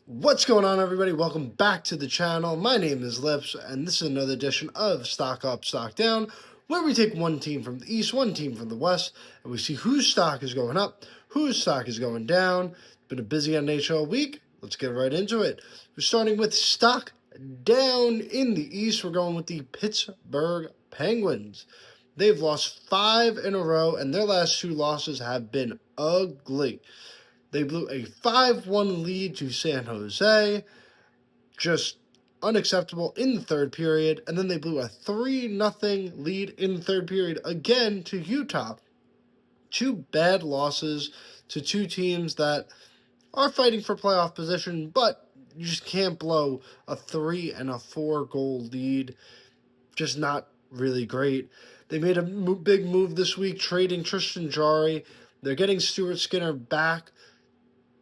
What's going on, everybody? Welcome back to the channel. My name is Lips, and this is another edition of Stock Up, Stock Down, where we take one team from the East, one team from the West, and we see whose stock is going up, whose stock is going down. It's been a busy NHL week. Let's get right into it. We're starting with stock down in the East. We're going with the Pittsburgh Penguins. They've lost 5 in a row, and their last 2 losses have been ugly. They blew a 5-1 lead to San Jose, just unacceptable in the third period, and then they blew a 3-0 lead in the third period again to Utah. 2 bad losses to 2 teams that are fighting for playoff position, but you just can't blow a 3 and a 4 goal lead. Just not really great. They made a big move this week, trading Tristan Jarry. They're getting Stuart Skinner back.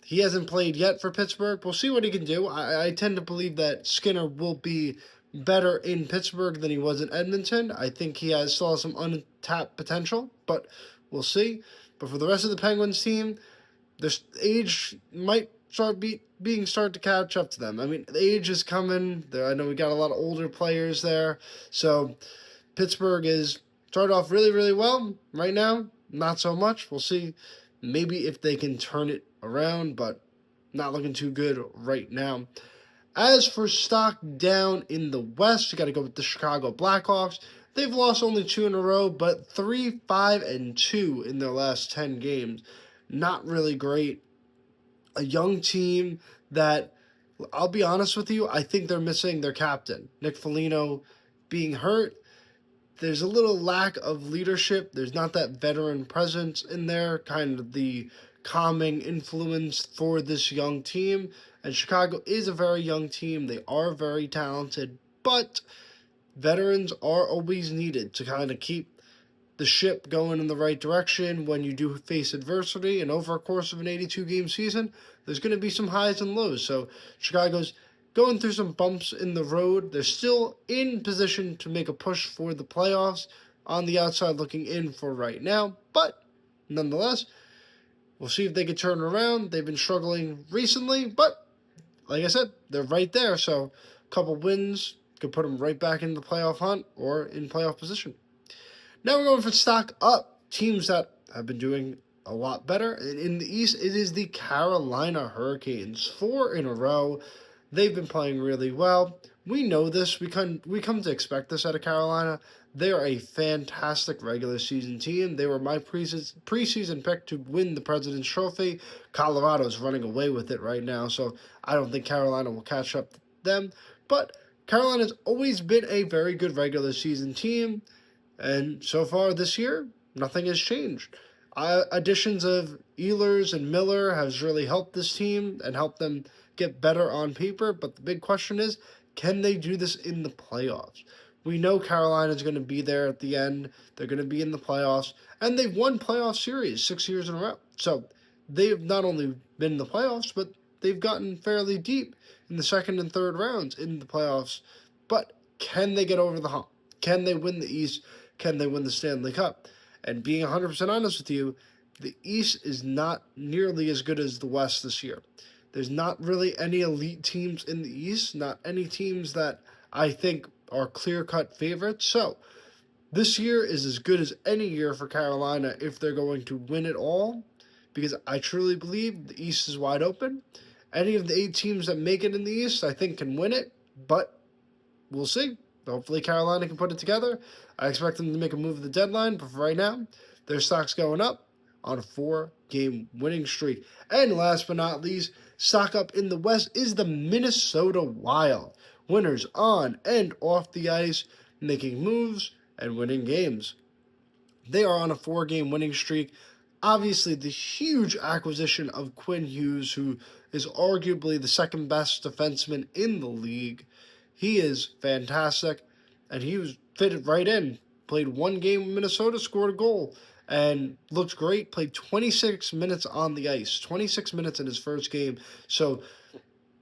He hasn't played yet for Pittsburgh. We'll see what he can do. I tend to believe that Skinner will be better in Pittsburgh than he was in Edmonton. I think he still has some untapped potential, but we'll see. But for the rest of the Penguins team, their age might start to catch up to them. I mean, the age is coming. I know we got a lot of older players there. So Pittsburgh is started off really, really well. Right now, not so much. We'll see maybe if they can turn it around, but not looking too good right now. As for stock down in the West, you got to go with the Chicago Blackhawks. They've lost only 2 in a row, but 3-5-2 in their last 10 games. Not really great. A young team that, I'll be honest with you, I think they're missing their captain, Nick Foligno, being hurt. There's a little lack of leadership. There's not that veteran presence in there, kind of the calming influence for this young team. And Chicago is a very young team. They are very talented, but veterans are always needed to kind of keep the ship going in the right direction when you do face adversity. And over a course of an 82-game season, there's going to be some highs and lows. So Chicago's going through some bumps in the road. They're still in position to make a push for the playoffs, on the outside looking in for right now. But nonetheless, we'll see if they can turn around. They've been struggling recently, but like I said, they're right there. So a couple wins could put them right back in the playoff hunt or in playoff position. Now we're going for stock up. Teams that have been doing a lot better. In the East, it is the Carolina Hurricanes. 4 in a row. They've been playing really well. We know this. We come to expect this out of Carolina. They are a fantastic regular season team. They were my preseason pick to win the President's Trophy. Colorado's running away with it right now, so I don't think Carolina will catch up to them. But Carolina's always been a very good regular season team, and so far this year, nothing has changed. Additions of Ehlers and Miller has really helped this team and helped them get better on paper, but the big question is, can they do this in the playoffs? We know Carolina's going to be there at the end. They're going to be in the playoffs, and they've won playoff series 6 years in a row. So they've not only been in the playoffs, but they've gotten fairly deep in the second and third rounds in the playoffs. But can they get over the hump? Can they win the East? Can they win the Stanley Cup? And being 100% honest with you, the East is not nearly as good as the West this year. There's not really any elite teams in the East, not any teams that I think are clear-cut favorites. So this year is as good as any year for Carolina if they're going to win it all, because I truly believe the East is wide open. Any of the 8 teams that make it in the East, I think, can win it, but we'll see. Hopefully Carolina can put it together. I expect them to make a move at the deadline, but for right now, their stock's going up on a 4-game winning streak. And last but not least, stock up in the West is the Minnesota Wild. Winners on and off the ice, making moves and winning games. They are on a 4-game winning streak. Obviously, the huge acquisition of Quinn Hughes, who is arguably the second best defenseman in the league. He is fantastic, and he was fitted right in. Played 1 game in Minnesota, scored a goal, and looked great. Played 26 minutes on the ice, 26 minutes in his first game. So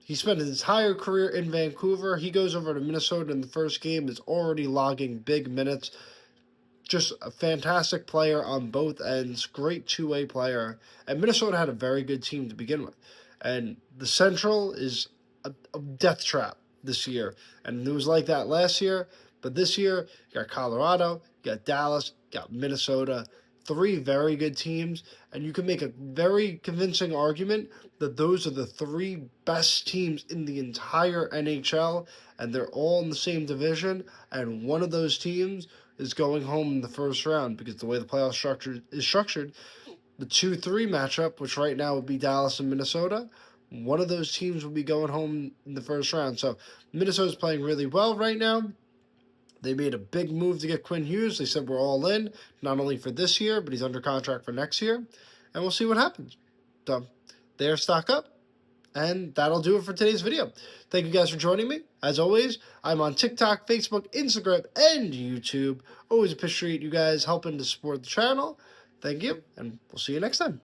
he spent his entire career in Vancouver. He goes over to Minnesota in the first game, is already logging big minutes. Just a fantastic player on both ends, great two-way player. And Minnesota had a very good team to begin with. And the Central is a death trap this year. And it was like that last year. But this year, you got Colorado, you got Dallas, you got Minnesota, three very good teams. And you can make a very convincing argument that those are the three best teams in the entire NHL. And they're all in the same division. And one of those teams is going home in the first round because the way the playoff structure is structured, the 2-3 matchup, which right now would be Dallas and Minnesota, one of those teams will be going home in the first round. So Minnesota's playing really well right now. They made a big move to get Quinn Hughes. They said we're all in, not only for this year, but he's under contract for next year. And we'll see what happens. So they're stock up. And that'll do it for today's video. Thank you guys for joining me. As always, I'm on TikTok, Facebook, Instagram, and YouTube. Always appreciate you guys helping to support the channel. Thank you, and we'll see you next time.